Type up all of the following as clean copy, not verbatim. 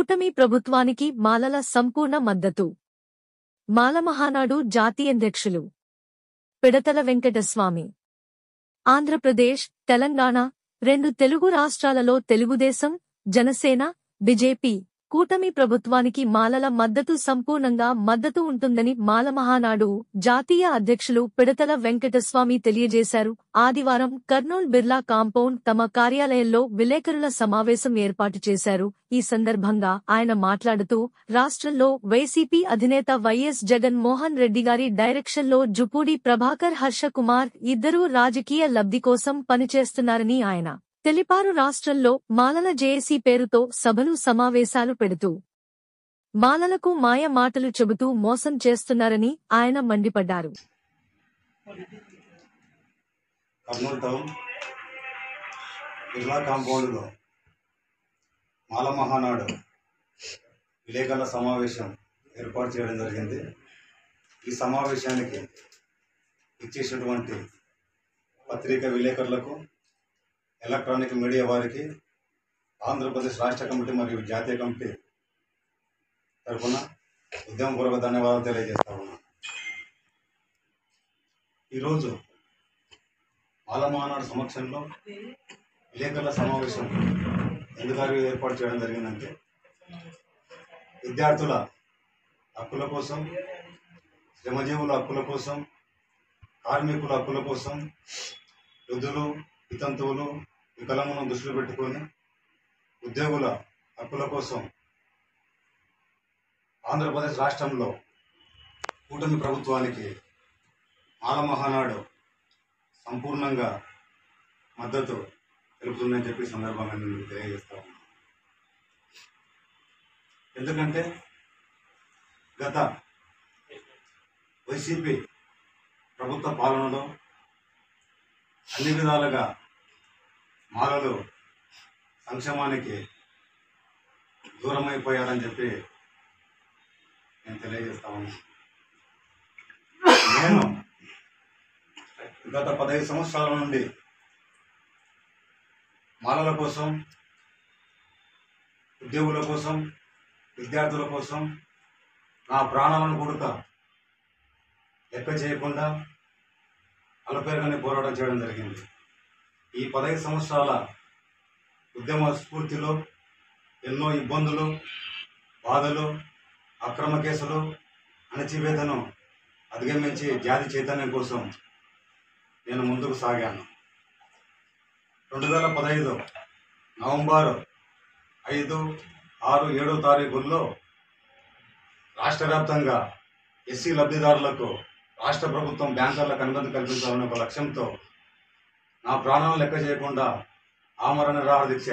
కూటమి ప్రభుత్వానికి మాలల సంపూర్ణ మద్దతు. మాల మహానాడు జాతీయాధ్యక్షులు పిడతల వెంకటస్వామి. ఆంధ్రప్రదేశ్, తెలంగాణ, రెండు తెలుగు రాష్ట్రాలలో తెలుగుదేశం, జనసేన, బీజేపీ కూటమి ప్రభుత్వానికి మాలల మద్దతు సంపూర్ణంగా మద్దతు ఉంటుందని మాల మహానాడు జాతీయ అధ్యక్షులు పిడతల వెంకటస్వామి తెలియజేశారు. ఆదివారం కర్నూల్ బిర్లా కాంపౌండ్ తమ కార్యాలయంలో విలేకరుల సమావేశం ఏర్పాటు చేశారు. ఈ సందర్భంగా ఆయన మాట్లాడుతూ, రాష్ట్రంలో వైసీపీ అధినేత వైఎస్ జగన్ మోహన్ రెడ్డి గారి డైరెక్షన్లో జుపూడి ప్రభాకర్, హర్ష కుమార్ ఇద్దరూ రాజకీయ లబ్ధి కోసం పనిచేస్తున్నారని ఆయన తెలిపారు. రాష్ట్రంలో మాలల జేఏసీ పేరుతో సభలు, సమావేశాలు పెడుతూ మాలలకు మాయ మాటలు చెబుతూ మోసం చేస్తున్నారని ఆయన మండిపడ్డారు. కర్నూలు టౌన్ బిర్లా కాంపౌండ్లో మాల మహానాడు విలేకరుల సమావేశం ఏర్పాటు చేయడం జరిగింది. ఈ సమావేశానికి ఇచ్చేసినటువంటి పత్రికా విలేకరులకు, ఎలక్ట్రానిక్ మీడియా వారికి ఆంధ్రప్రదేశ్ రాష్ట్ర కమిటీ మరియు జాతీయ కమిటీ తరఫున ఉద్యమపూర్వక ధన్యవాదాలు తెలియజేస్తా ఉన్నాను. ఈరోజు మాల మహానాడు సమక్షంలో విలేకరుల సమావేశం ఎందుకు ఏర్పాటు చేయడం జరిగిందంటే, విద్యార్థుల హక్కుల కోసం, శ్రమజీవుల హక్కుల కోసం, కార్మికుల హక్కుల కోసం, వృద్ధులు, వితంతువులు, వికలాంగులను దృష్టిలో పెట్టుకొని ఉద్యోగుల హక్కుల కోసం ఆంధ్రప్రదేశ్ రాష్ట్రంలో కూటమి ప్రభుత్వానికి మాల మహానాడు సంపూర్ణంగా మద్దతు తెలుపుతుందని చెప్పి సందర్భంగా నేను తెలియజేస్తా ఉన్నాను. ఎందుకంటే గత వైసీపీ ప్రభుత్వ పాలనలో అన్ని విధాలుగా మాలలు సంక్షేమానికి దూరమైపోయారని చెప్పి నేను తెలియజేస్తా ఉన్నాను. నేను గత 15 సంవత్సరాల నుండి మాలల కోసం, ఉద్యోగుల కోసం, విద్యార్థుల కోసం నా ప్రాణాలను కూడక లెక్క చేయకుండా అలపేరుగానే పోరాటం చేయడం జరిగింది. ఈ 15 సంవత్సరాల ఉద్యమ స్ఫూర్తిలో ఎన్నో ఇబ్బందులు, బాధలు, అక్రమ కేసులు, అణచివేతను అధిగమించి జాతి చైతన్యం కోసం నేను ముందుకు సాగాను. 2015 నవంబర్ 5, 6, 7 తారీఖుల్లో రాష్ట్ర వ్యాప్తంగా ఎస్సీ లబ్ధిదారులకు రాష్ట్ర ప్రభుత్వం బ్యాంకర్లకు అనుమతి కల్పించాలనే ఒక లక్ష్యంతో నా ప్రాణాలను లెక్క చేయకుండా ఆమరణ నిరాహార దీక్ష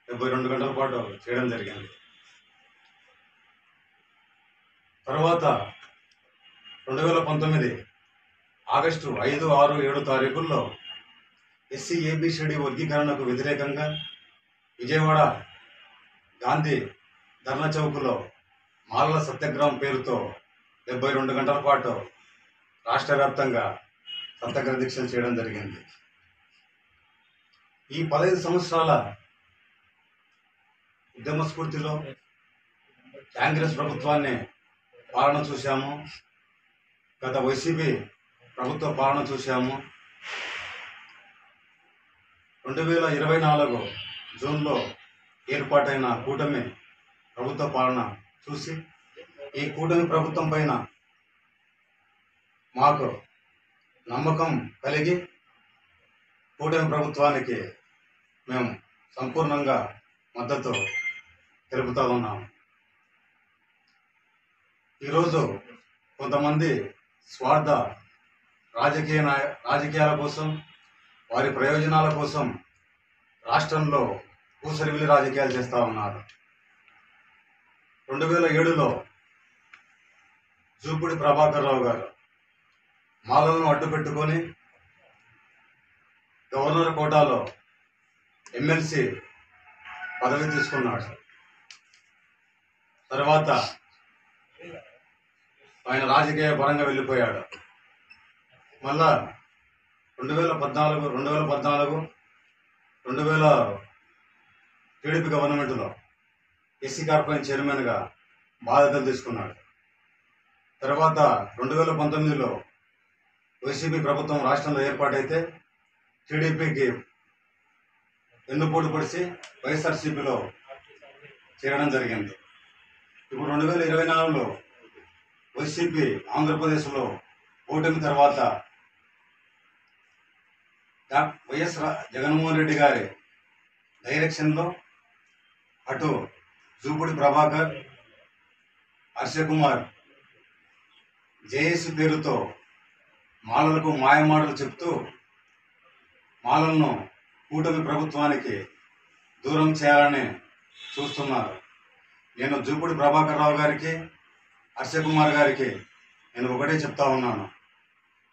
72 గంటల పాటు చేయడం జరిగింది. తర్వాత 2019 ఆగస్టు 5, 6, 7 తారీఖుల్లో ఎస్సీ ఏబిసిడి వర్గీకరణకు వ్యతిరేకంగా విజయవాడ గాంధీ ధర్నా చౌక్లో మాలల సత్యాగ్రహం పేరుతో 72 గంటల పాటు రాష్ట్ర వ్యాప్తంగా సత్యాగ్రహ దీక్షలు చేయడం జరిగింది. ఈ 15 సంవత్సరాల ఉద్యమ స్ఫూర్తిలో కాంగ్రెస్ ప్రభుత్వాన్ని పాలన చూశాము, గత వైసీపీ ప్రభుత్వ పాలన చూశాము. 2024 జూన్లో ఏర్పాటైన కూటమి ప్రభుత్వ పాలన చూసి ఈ కూటమి ప్రభుత్వం పైన మాకు నమ్మకం కలిగి కూటమి ప్రభుత్వానికి మేము సంపూర్ణంగా మద్దతు తెలుపుతా ఉన్నాము. ఈరోజు కొంతమంది స్వార్థ రాజకీయాల కోసం, వారి ప్రయోజనాల కోసం రాష్ట్రంలో ఊసరివిలి రాజకీయాలు చేస్తూ ఉన్నారు. 2007లో జూపూడి ప్రభాకర్ రావు గారు మాలలను అడ్డు పెట్టుకొని గవర్నర్ కోటాలో ఎమ్మెల్సీ పదవి తీసుకున్నాడు. తర్వాత ఆయన రాజకీయ పరంగా వెళ్ళిపోయాడు. మళ్ళా 2014 టీడీపీ గవర్నమెంట్లో ఎస్సీ కార్పొరేషన్ చైర్మన్గా బాధ్యతలు తీసుకున్నాడు. తర్వాత 2019లో వైసీపీ ప్రభుత్వం రాష్ట్రంలో ఏర్పాటైతే టీడీపీకి వెన్నుపోటు పొడిచి వైఎస్ఆర్సీపీలో చేరడం జరిగింది. ఇప్పుడు 2024లో వైసీపీ ఆంధ్రప్రదేశ్లో ఓటమి తర్వాత వైఎస్ జగన్మోహన్ రెడ్డి గారి డైరెక్షన్లో అటు జూపూడి ప్రభాకర్, హర్షకుమార్ జేఏసీ పేరుతో మాలలకు మాయమాటలు చెప్తూ మాలలను కూటమి ప్రభుత్వానికి దూరం చేయాలని చూస్తున్నారు. నేను జూపూడి ప్రభాకర్ రావు గారికి, హర్షకుమార్ గారికి నేను ఒకటే చెప్తా ఉన్నాను.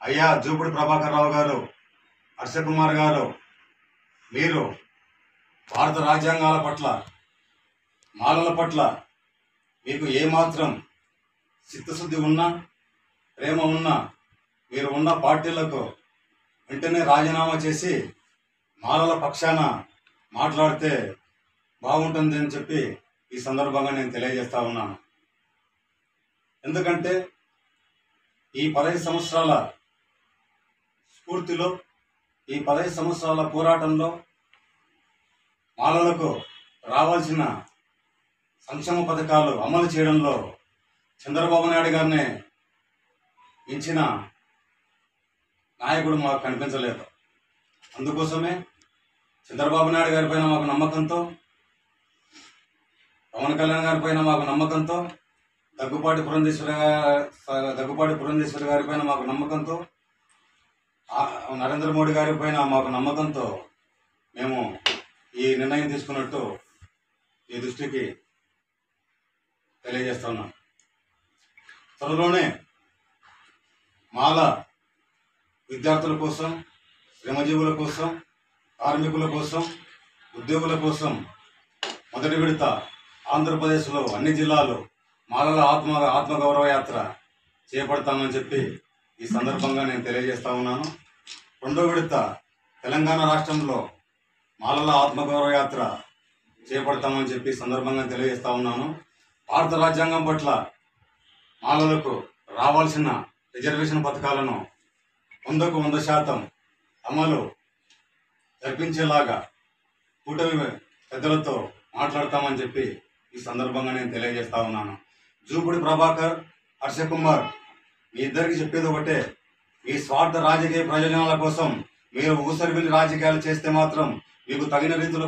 అయ్యా జూపూడి ప్రభాకర్ రావు గారు, హర్షకుమార్ గారు, మీరు భారత రాజ్యాంగాల పట్ల, మాలల పట్ల మీకు ఏమాత్రం చిత్తశుద్ధి ఉన్నా, ప్రేమ ఉన్నా మీరు ఉన్న పార్టీలకు వెంటనే రాజీనామా చేసి మాలల పక్షాన మాట్లాడితే బాగుంటుంది అని చెప్పి ఈ సందర్భంగా నేను తెలియజేస్తా ఉన్నాను. ఎందుకంటే ఈ 15 సంవత్సరాల స్ఫూర్తిలో, ఈ 15 సంవత్సరాల పోరాటంలో మాలలకు రావాల్సిన సంక్షేమ పథకాలు అమలు చేయడంలో చంద్రబాబు నాయుడు గారిని మించిన నాయకుడు మాకు కనిపించలేదు. అందుకోసమే చంద్రబాబు నాయుడు గారి పైన మాకు నమ్మకంతో, పవన్ కళ్యాణ్ గారి పైన మాకు నమ్మకంతో, దగ్గుపాటి పురంధేశ్వరి గారి పైన మాకు నమ్మకంతో, నరేంద్ర మోడీ గారి పైన మాకు నమ్మకంతో మేము ఈ నిర్ణయం తీసుకున్నట్టు ఈ దృష్టికి తెలియజేస్తున్నాం. త్వరలోనే మాల విద్యార్థుల కోసం, శ్రమజీవుల కోసం, కార్మికుల కోసం, ఉద్యోగుల కోసం మొదటి విడత ఆంధ్రప్రదేశ్లో అన్ని జిల్లాలు మాలల ఆత్మగౌరవ యాత్ర చేపడతామని చెప్పి ఈ సందర్భంగా నేను తెలియజేస్తా ఉన్నాను. రెండో విడత తెలంగాణ రాష్ట్రంలో మాలల ఆత్మగౌరవ యాత్ర చేపడతామని చెప్పి సందర్భంగా తెలియజేస్తా ఉన్నాను. భారత రాజ్యాంగం పట్ల మాలలకు రావాల్సిన రిజర్వేషన్ పథకాలను 100కు 100% అమలు జరిపించేలాగా కూటమి పెద్దలతో మాట్లాడతామని చెప్పి ఈ సందర్భంగా నేను తెలియజేస్తా ఉన్నాను. జూపూడి ప్రభాకర్, హర్షకుమార్, మీ ఇద్దరికి చెప్పేది ఒకటే, మీ స్వార్థ రాజకీయ ప్రయోజనాల కోసం మీరు ఊసరివిల్లి రాజకీయాలు చేస్తే మాత్రం మీకు తగిన రీతిలో